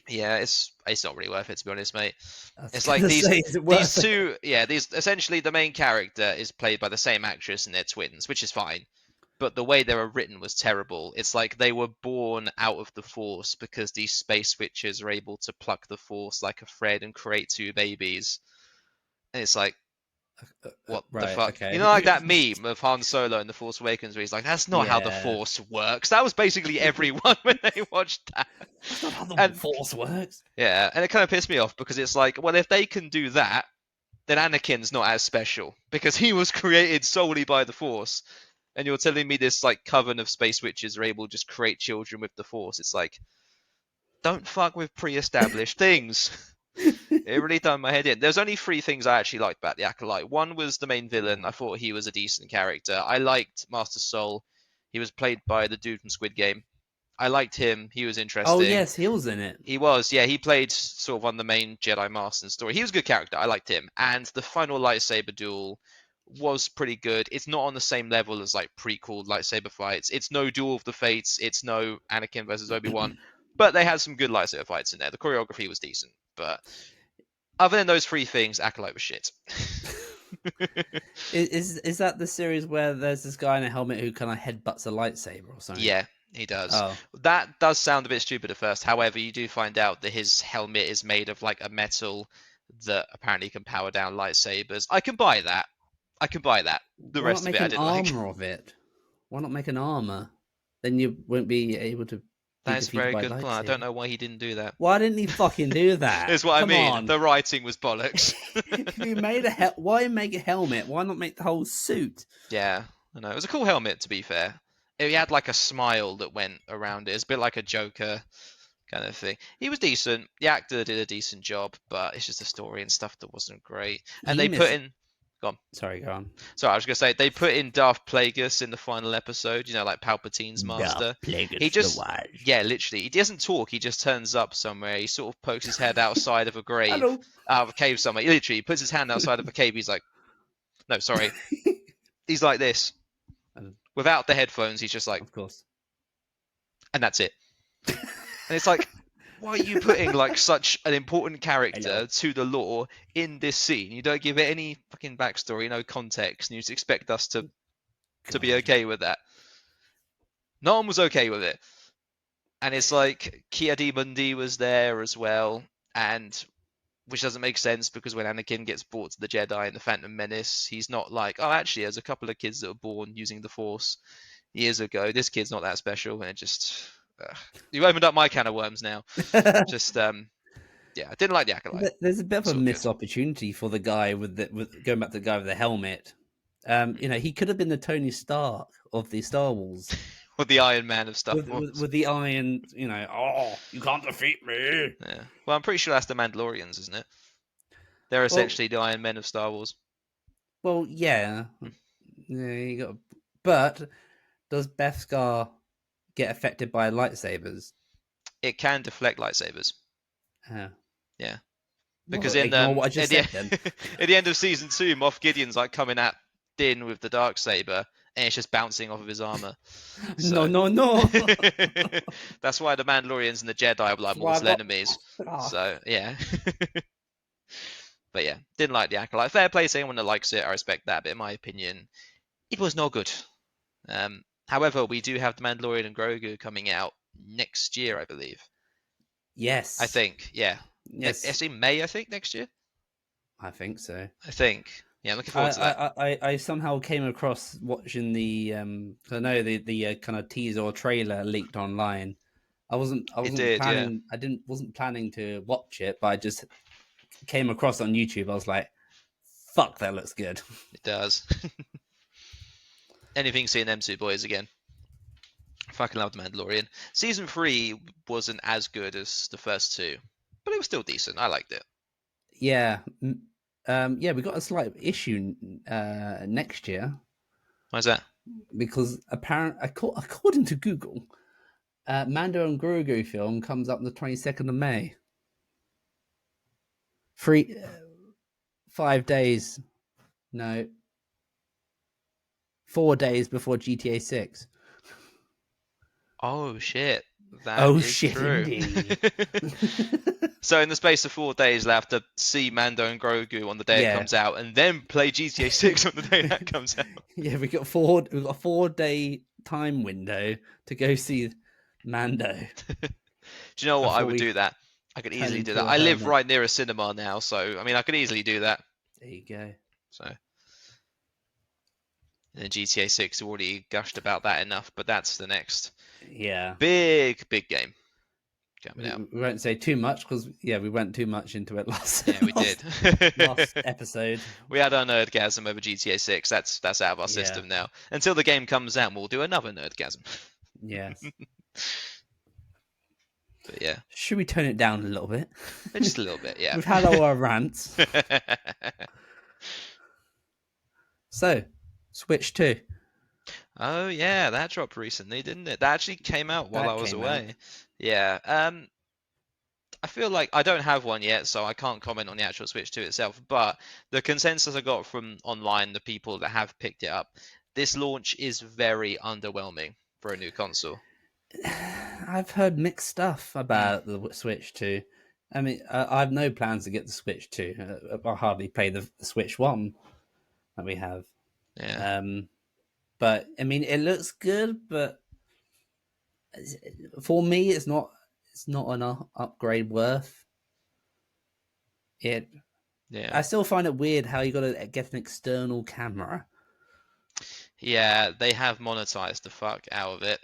Yeah, it's not really worth it to be honest, mate. I was It's like going to say, is it these worth it? two, yeah, these essentially the main character is played by the same actress and they're twins, which is fine. But the way they were written was terrible. It's like they were born out of the Force because these space witches are able to pluck the Force like a thread and create two babies. And it's like, what the Right. fuck? You know, like Okay. that meme of Han Solo in The Force Awakens where he's like, that's not how the Yeah. Force works. That was basically everyone when they watched that. That's not how the And Force works. yeah, and it kind of pissed me off because it's like, well, if they can do that, then Anakin's not as special because he was created solely by the Force. And you're telling me this like coven of space witches are able to just create children with the Force. It's like, don't fuck with pre-established things. It really done my head in. There's only three things I actually liked about the Acolyte. One was the main villain. I thought he was a decent character. I liked Master Soul. He was played by the dude from Squid Game. I liked him. He was Oh interesting. yes, he was in it. He was, yeah. He played sort of on the main Jedi Master story. He was a good character. I liked him. And the final lightsaber duel was pretty good. It's not on the same level as like prequel lightsaber fights. It's no Duel of the Fates. It's no Anakin versus Obi-Wan. But they had some good lightsaber fights in there. The choreography was decent. But other than those three things, Acolyte was shit. Is that the series where there's this guy in a helmet who kind of headbutts a lightsaber or something? Yeah, he does. Oh, That does sound a bit stupid at first. However, you do find out that his helmet is made of like a metal that apparently can power down lightsabers. I can buy that. I can buy that. The why not rest of make it I an didn't like. armor of it? Why not make an armor? Then you won't be able to be That is a defeated very by good point. I don't lightsaber. know why he didn't do that. Why didn't he fucking do that? Is what I Come mean. on. The writing was bollocks. If you made why make a helmet? Why not make the whole suit? Yeah, I know. It was a cool helmet, to be fair. He had like a smile that went around it. It's a bit like a Joker kind of thing. He was decent. The actor did a decent job, but it's just the story and stuff that wasn't great. And He they put missed. in. Go on. Sorry, go on. Sorry, I was gonna say they put in Darth Plagueis in the final episode. You know, like Palpatine's master. He just, yeah, literally, he doesn't talk. He just turns up somewhere. He sort of pokes his head outside of a grave, Hello. out of a cave somewhere. He literally puts his hand outside of a cave. He's like, no, sorry. He's like this without the headphones. He's just like, Of course. and that's it. And it's like, why are you putting like such an important character to the lore in this scene? You don't give it any fucking backstory, no context, and you just expect us to be okay with that. No one was okay with it. And it's like Ki-Adi-Mundi was there as well, and which doesn't make sense because when Anakin gets brought to the Jedi in the Phantom Menace, he's not like, oh, actually, there's a couple of kids that were born using the Force years ago. This kid's not that special, and it just you opened up my can of worms now. Just yeah, I didn't like the Acolyte. There's a bit of a Sort of missed good. opportunity for the guy with going back to the guy with the helmet. You know, he could have been the Tony Stark of the Star Wars. Or the Iron Man of Star Wars. With the iron, you know, oh, you can't defeat me. Yeah. Well, I'm pretty sure that's the Mandalorians, isn't it? They're essentially the Iron Men of Star Wars. Well, yeah. Yeah, you got. But does Beskar get affected by lightsabers? It can deflect lightsabers. Yeah. Because Well, in ignore what I just said, then. at the end of season 2, Moff Gideon's like coming at Din with the dark saber, and it's just bouncing off of his armor. So... No. That's why the Mandalorians and the Jedi were like mortal enemies. So yeah. But yeah, didn't like the Acolyte. Fair play to anyone that likes it. I respect that, but in my opinion, it was no good. However, we do have the Mandalorian and Grogu coming out next year, I believe. Yes. I think, yeah. Yes. It's in May, I think, next year. I think so. I think. Yeah, I'm looking forward to that. I somehow came across watching the I know the kind of teaser or trailer leaked online. I wasn't planning. Yeah. Wasn't planning to watch it, but I just came across on YouTube, I was like, "Fuck, that looks good." It does. Anything seeing them two boys again. Fucking love the Mandalorian. Season 3 wasn't as good as the first two, but it was still decent. I liked it. Yeah, yeah, we got a slight issue next year Why's that? because according to Google, Mando and Grogu film comes up on the 22nd of May. 5 days, no, 4 days before GTA 6. Oh shit, that Oh is shit, true. indeed. So in the space of 4 days, they'll have to see Mando and Grogu on the day it Yeah, comes out, and then play GTA 6 on the day that comes out. yeah, we got a 4 day time window to go see Mando Do you know what? I before would we do that. I could turn easily do into that. a I live hermit. right near a cinema now, so I mean, I could easily do that. There you go. So, and GTA 6 already gushed about that enough, but that's the next Yeah, big game coming we, out. we won't say too much because we went too much into it last Yeah, we did. last episode. We had our nerdgasm over GTA 6. That's out of our Yeah, system now. Until the game comes out, we'll do another nerdgasm. yes. But yeah, Should we tone it down a little bit? just a little bit. Yeah. We've had our rants. So, Switch 2. Oh yeah, that dropped recently, didn't it? That actually came out while I That was came out. away. Yeah. I feel like I don't have one yet, so I can't comment on the actual Switch 2 itself. But the consensus I got from online, the people that have picked it up, this launch is very underwhelming for a new console. I've heard mixed stuff Mm, about the Switch 2. I mean, I have no plans to get the Switch 2. I hardly play the Switch 1 that we have. yeah. But, I mean, it looks good, but for me, it's not an upgrade worth it. Yeah. I still find it weird how you got to get an external camera. Yeah, they have monetized the fuck out of it,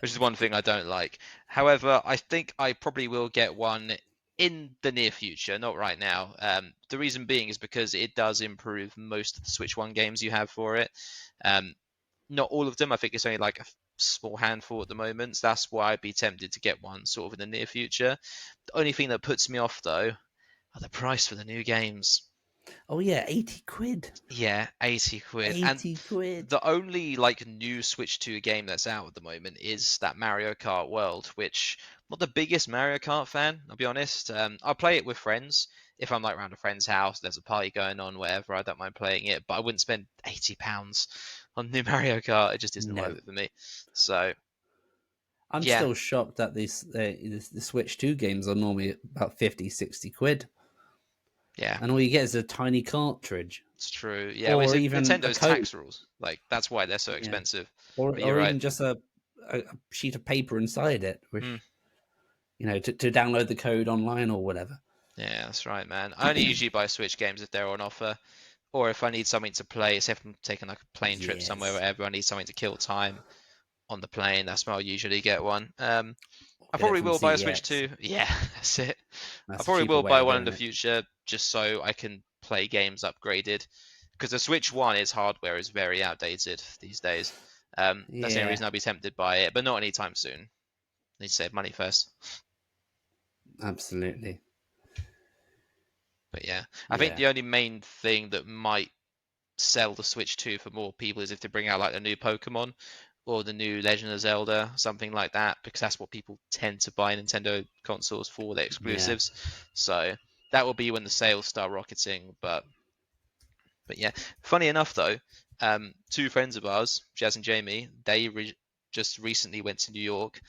which is one thing I don't like. However, I think I probably will get one in the near future, not right now. The reason being is because it does improve most of the Switch 1 games you have for it. Um, not all of them. I think it's only like a small handful at the moment. So that's why I'd be tempted to get one sort of in the near future. The only thing that puts me off though are the price for the new games. Oh yeah, 80 quid. Yeah, 80 quid. And 80 quid. the only like new Switch 2 game that's out at the moment is that Mario Kart World, which I'm not the biggest Mario Kart fan, I'll be honest. I'll play it with friends. If I'm like around a friend's house, there's a party going on, whatever, I don't mind playing it, but I wouldn't spend £80 on new Mario Kart. It just isn't No. worth it for me. So I'm yeah, still shocked that the Switch 2 games are normally about 50, 60 quid. yeah, And all you get is a tiny cartridge. it's true. Yeah, well, Or it's even a Nintendo's code. tax rules. Like that's why they're so Yeah. expensive. Or, But you're or right. even just a sheet of paper inside it, which, Mm. to download the code online or whatever. Yeah, that's right, man. I only usually buy Switch games if they're on offer, or if I need something to play. Say if I'm taking like a plane trip somewhere, Yes. wherever, I need something to kill time on the plane. That's when I'll usually get one. I Get it probably from will buy a Switch CEX. 2. Yeah, that's it. I That's a probably cheaper will way buy of one in doing the it. future just so I can play games upgraded. Because the Switch 1, its hardware is very outdated these days. That's the only Yeah, reason I'll be tempted by it, but not anytime soon. Need to save money first. absolutely. But yeah, I think Yeah. the only main thing that might sell the Switch 2 for more people is if they bring out like the new Pokemon or the new Legend of Zelda, something like that, because that's what people tend to buy Nintendo consoles for, their Yeah. exclusives. So that will be when the sales start rocketing. But yeah, funny enough though, two friends of ours, Jazz and Jamie, they just recently went to New York.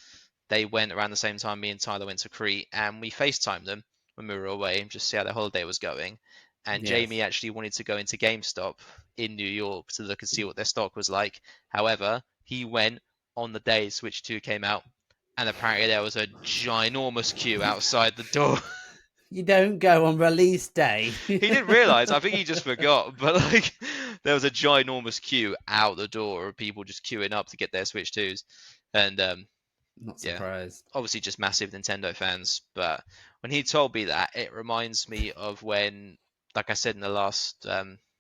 They went around the same time me and Tyler went to Crete, and we FaceTimed them when we were away, just to see how their holiday was going. And Jamie Yes. actually wanted to go into GameStop in New York to look and see what their stock was like. However, he went on the day Switch 2 came out, and apparently there was a ginormous queue outside the door. You don't go on release day. He didn't realize. I think he just forgot. But like, there was a ginormous queue out the door of people just queuing up to get their Switch 2s, and Not yeah, surprised. obviously just massive Nintendo fans. But when he told me that, it reminds me of when, like I said in the last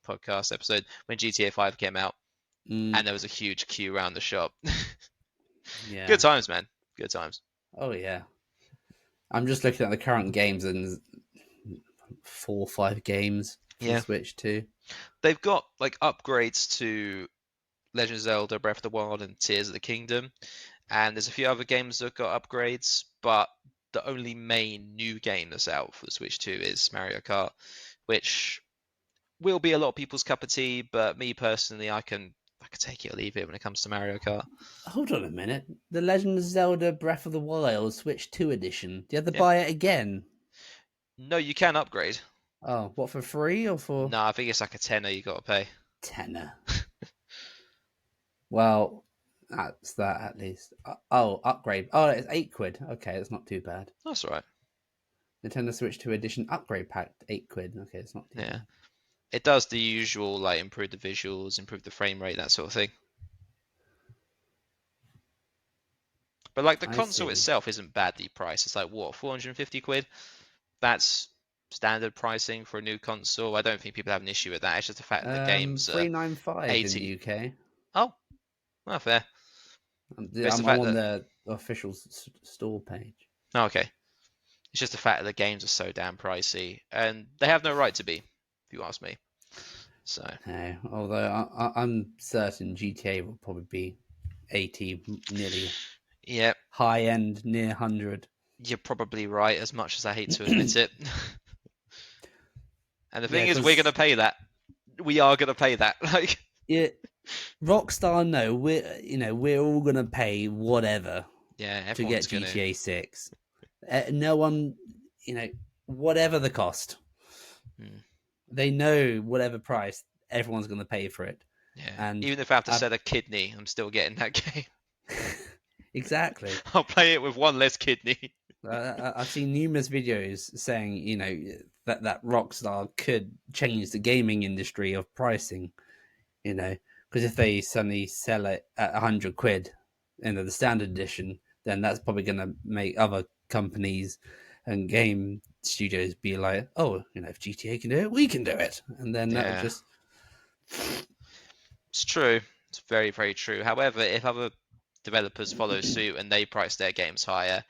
podcast episode, when GTA 5 came out and Mm, there was a huge queue around the shop. Good yeah. times, man. Good times. Oh yeah. I'm just looking at the current games, and there's 4 or 5 games for the Yeah, Switch too. they've got like upgrades to Legend of Zelda, Breath of the Wild, and Tears of the Kingdom, and there's a few other games that got upgrades, but the only main new game that's out for the Switch 2 is Mario Kart, which will be a lot of people's cup of tea, but me personally, I can take it or leave it when it comes to Mario Kart. Hold on a minute. The Legend of Zelda Breath of the Wild Switch 2 edition. Do you have to Yeah. buy it again? No, you can upgrade. Oh, what, for free or for No, I think it's like a tenner you got to pay. tenner? Well, that's that at least. Oh, upgrade. Oh, it's £8. Okay, it's not too bad. That's all right. Nintendo Switch 2 edition upgrade pack, £8. Okay, it's not too Yeah, bad. it does the usual, like improve the visuals, improve the frame rate, that sort of thing. But like the I console see. itself isn't badly priced. It's like what, 450 quid? That's standard pricing for a new console. I don't think people have an issue with that. It's just the fact that the games are 395 in the 80. UK. Oh, well, fair. But it's the I'm fact on that the official store page. oh, okay. It's just the fact that the games are so damn pricey, and they have no right to be, if you ask me. So Although I'm certain GTA will probably be 80, nearly yeah, high end, near 100. you're probably right. As much as I hate to admit it, and the Yeah, thing is, we're gonna because pay that. We are gonna pay that. Like it Rockstar know we're all gonna pay whatever yeah, to get everyone's gonna. GTA 6. No one, whatever the cost, Hmm. they know whatever price everyone's gonna pay for it. Yeah, And even if I have to I sell a kidney, I'm still getting that game. exactly. I'll play it with one less kidney. I've seen numerous videos saying, that Rockstar could change the gaming industry of pricing, because if they suddenly sell it at £100, the standard edition, then that's probably going to make other companies and game studios be like, oh, if GTA can do it, we can do it, and then that would Yeah, just it's true. It's very, very true. However, if other developers follow suit and they price their games higher,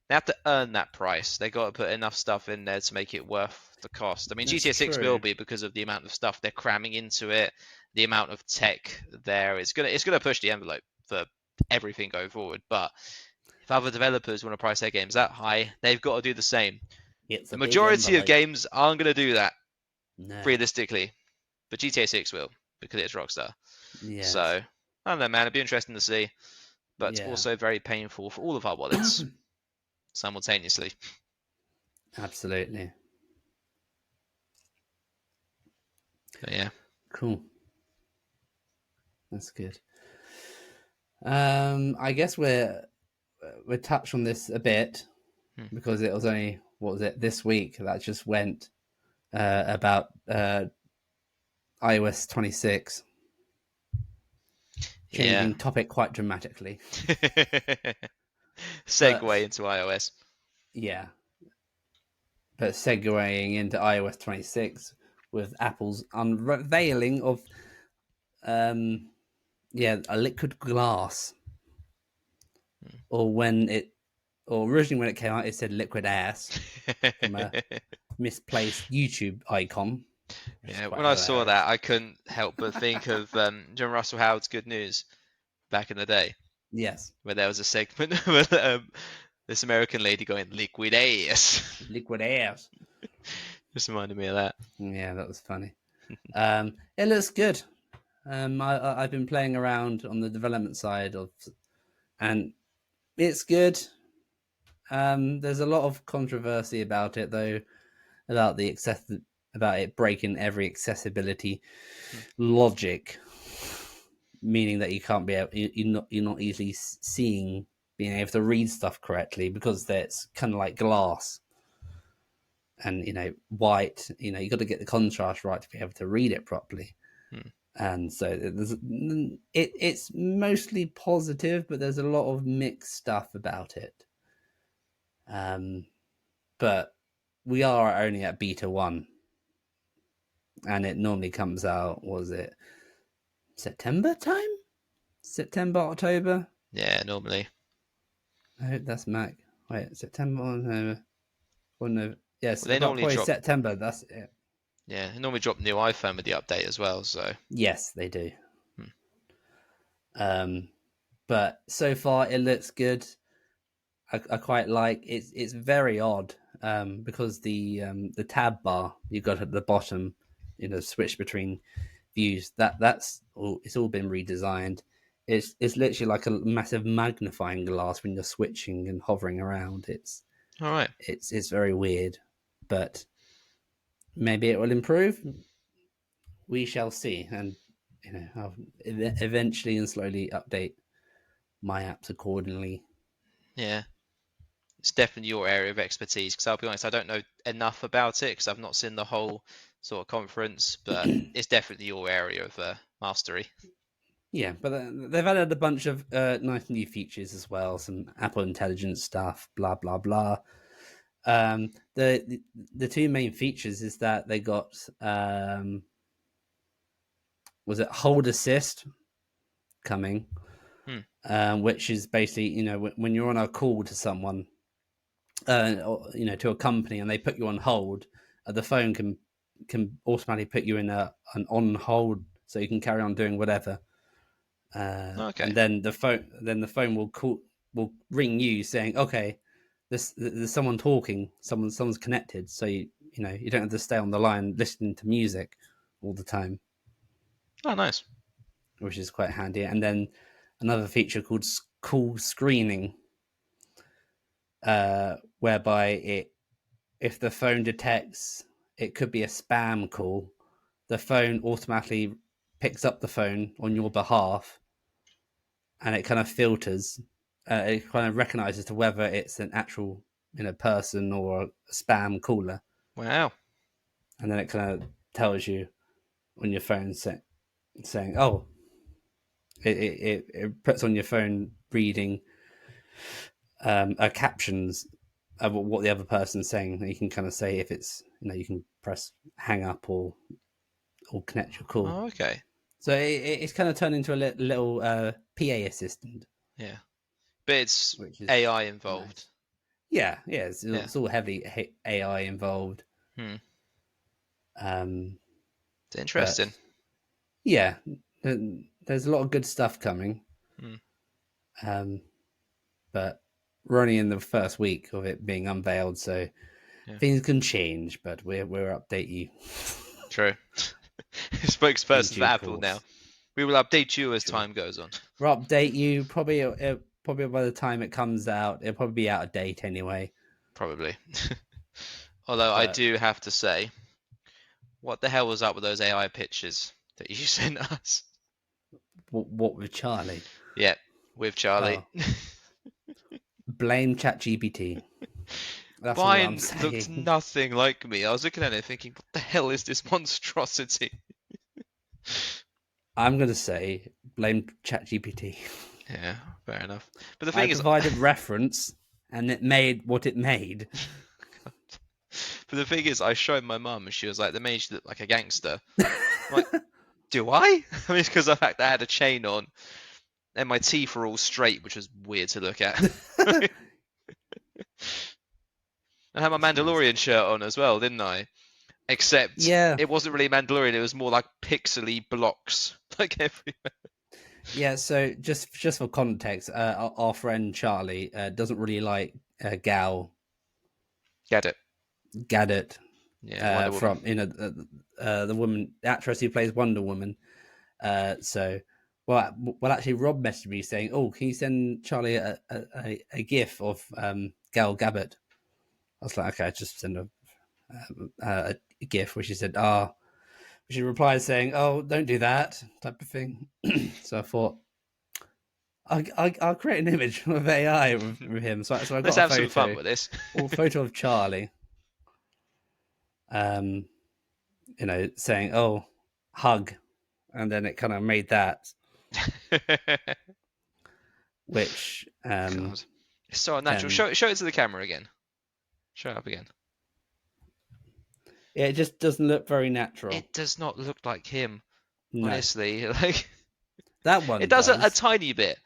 they have to earn that price. They got to put enough stuff in there to make it worth the cost. I mean, that's GTA 6 will true. be because of the amount of stuff they're cramming into it, the amount of tech there. It's gonna push the envelope for everything going forward. But if other developers want to price their games that high, they've got to do the same. It's The a big majority of envelope. games aren't going to do that No. realistically, but GTA 6 will because it's Rockstar. So Yes. I don't know, man. It'd be interesting to see, but Yeah. also very painful for all of our wallets simultaneously. Absolutely. But yeah, Cool. That's good. I guess we're touched on this a bit hmm. because it was only, what was it, this week that just went, about iOS 26, Yeah. changing topic quite dramatically. But Segue into iOS. yeah, but segueing into iOS 26 with Apple's unveiling of um a liquid glass, or when it or originally when it came out it said liquid ass from a misplaced YouTube icon, which is Yeah, quite when I saw hilarious. that, I couldn't help but think of John Russell Howard's Good News back in the day, Yes, where there was a segment with this American lady going liquid ass. liquid ass. Just reminded me of that. Yeah, that was funny. It looks good. I've been playing around on the development side and it's good. There's a lot of controversy about it, though, about about it breaking every accessibility Hmm. logic, meaning that you can't be able, you're not easily being able to read stuff correctly because that's kind of like glass and white. You got to get the contrast right to be able to read it properly. Hmm. And so it's mostly positive, but there's a lot of mixed stuff about it. But we are only at beta 1, and it normally comes out, was it September time? September, October? Yeah, normally. No, that's Mac. Wait, September, October. Well, no. Yes, Well, they about normally probably drop. September. That's it. Yeah, they normally drop new iPhone with the update as well. So, Yes, they do. hmm. Um, but so far it looks good. I quite like it. It's very odd because the tab bar you got at the bottom, switch between views. That's all. It's all been redesigned. It's literally like a massive magnifying glass when you're switching and hovering around. All right. It's very weird, but maybe it will improve. We shall see, and I'll eventually and slowly update my apps accordingly. Yeah, it's definitely your area of expertise. Because I'll be honest, I don't know enough about it because I've not seen the whole sort of conference, but it's definitely your area of mastery. Yeah, but they've added a bunch of nice new features as well, some Apple Intelligence stuff, blah blah blah. Um, the two main features is that they got was it Hold Assist coming, Hmm. which is basically when you're on a call to someone, or, to a company, and they put you on hold, the phone can automatically put you in an on hold, so you can carry on doing whatever. Okay. And then the phone will ring you saying, okay, there's someone talking, someone's connected, so you don't have to stay on the line listening to music all the time, Oh, nice. which is quite handy. And then another feature called call screening, whereby if the phone detects it could be a spam call, the phone automatically picks up the phone on your behalf, and it kind of filters. It kind of recognizes to whether it's an actual person or a spam caller, Wow. and then it kind of tells you on your phone saying, "Oh," it puts on your phone reading captions of what the other person's saying. And you can kind of say if it's you can press hang up or connect your call. Oh, okay. So it's kind of turned into a little PA assistant, Yeah, but it's which is AI involved. nice. Yeah, yeah, Yeah. it's all heavy AI involved. Hmm. Um, It's but interesting. yeah, there's a lot of good stuff coming. Hmm. Um, but we're only in the first week of it being unveiled, so Yeah. things can change. But we'll update you True. in Spokesperson for due Apple now. course. We will update you as Sure, time goes on. we'll update you probably by the time it comes out. It'll probably be out of date anyway. Probably. Although I But do have to say, what the hell was up with those AI pictures that you sent us? what with Charlie? Yeah, with Charlie. Oh, blame ChatGPT. That's all I'm Mine looked saying. nothing like me. I was looking at it thinking, what the hell is this monstrosity? I'm going to say blame ChatGPT. Yeah, fair enough. But the I thing is, provided reference, and it made what it made. I showed my mum and she was like, "They made you look like a gangster." I'm like, "Do I?" I mean, it's because of the fact that I had a chain on and my teeth were all straight, which was weird to look at. I had my That's nice. Mandalorian shirt on as well, didn't I? Except Yeah, it wasn't really Mandalorian; it was more like pixely blocks, like everywhere. yeah. So just for context, our friend Charlie doesn't really like Gal Get it? Gadot Yeah, Wonder Woman. from the woman the actress who plays Wonder Woman. So, well, actually, Rob messaged me saying, "Oh, can you send Charlie a gif of Gal Gadot?" I was like, "Okay, I just send a gif," where she said, "Ah." She replied saying, "Oh, don't do that," type of thing. So I thought I'll create an image of AI with him. So I Let's got a have some fun photo, with this. or photo of Charlie, um, saying, "Oh, hug," and then it kind of made that, which God, it's so unnatural. and Show it to the camera again. Show it up again. It just doesn't look very natural. It does not look like him, No, honestly. Like that it one does a does. tiny bit,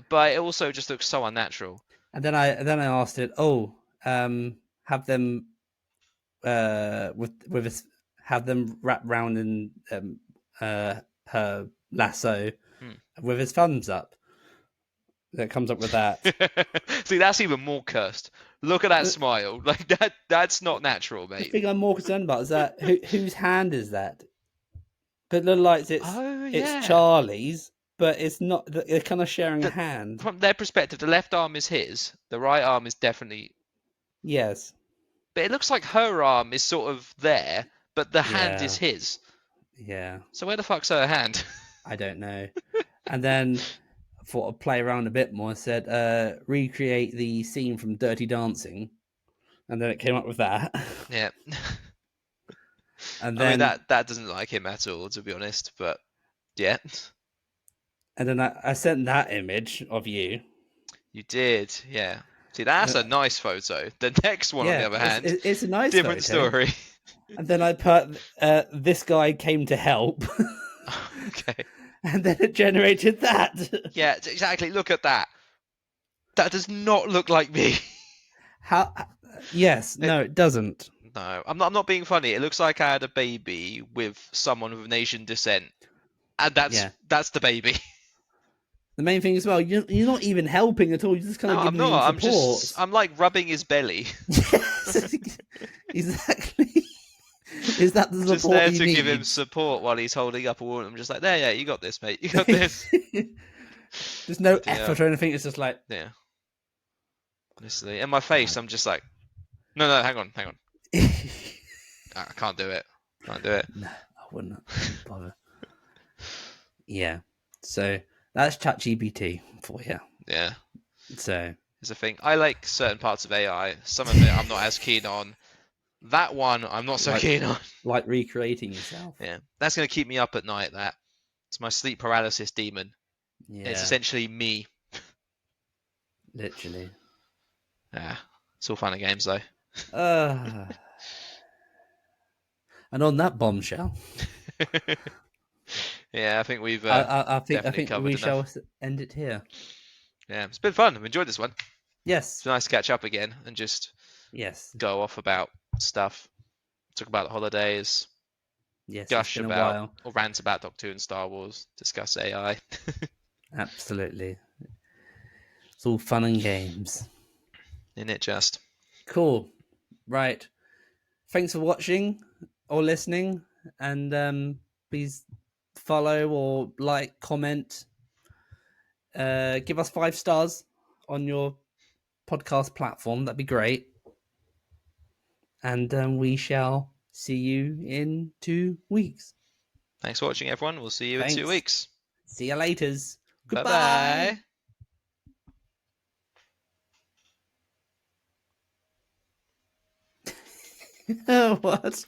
but it also just looks so unnatural. And then I asked it, oh, have them with a, have them wrapped round in her lasso Hmm. with his thumbs up. That comes up with that. See, that's even more cursed. Look at that The, smile. Like that's not natural, the mate. thing I'm more concerned about is that whose hand is that? But it looks like Oh it's yeah. Charlie's, but it's not. They're kind of sharing a The, hand. from their perspective, the left arm is his. The right arm is definitely. Yes. But it looks like her arm is sort of there, but the hand is Yeah. his. Yeah. So where the fuck's her hand? I don't know. And then I thought I'd play around a bit more. I said, recreate the scene from Dirty Dancing, and then it came up with that. Yeah. and I mean then that doesn't like him at all, to be honest. But yeah, and then I sent that image of you. you did. Yeah. See, that's Uh, a nice photo. The next one, on the yeah, other it's hand, it's a nice different photo. story. And then I put this guy came to help, Okay. and then it generated that. Yeah, exactly. Look at that. That does not look like me. How? Yes, It, no, it doesn't. no, I'm not being funny. It looks like I had a baby with someone of Asian descent, and Yeah. that's the baby. The main thing as well, you're not even helping at all. You're just kind No, of I'm giving him not. support. I'm like rubbing his belly. Yes, exactly. Is that the Just support there he to give him needs? support while he's holding up a woman. I'm just like, there, yeah, you got this, mate. You got this. There's no Bloody effort hell. or anything. It's just like, Yeah, honestly. In my face, right. I'm just like, no, no, hang on, hang on. No, I can't do it. Can't do it. I wouldn't bother. Yeah. So that's ChatGPT for you. Yeah, So it's a thing. I like certain parts of AI. Some of it I'm not as keen on. That one I'm not so like keen on. like recreating yourself. Yeah, that's gonna keep me up at night. That it's my sleep paralysis demon. It's Yeah, essentially me. literally. Yeah, it's all fun and games though. Uh, and on that bombshell, Yeah, I think we've I definitely think covered we enough. shall end it here. Yeah, it's been fun. I've enjoyed this one. It's Yes, nice to catch up again and just yes, go off about stuff. Talk about the holidays, yes. It's gush been a about while. or rant about Doctor Who and Star Wars, discuss AI. Absolutely, it's all fun and games. In it just. Cool. Right. Thanks for watching or listening, and please follow or like, comment, give us 5 stars on your podcast platform. That'd be great. And we shall see you in 2 weeks. Thanks for watching, everyone. We'll see you in two Thanks. weeks. See you laters. Bye Goodbye. bye. What?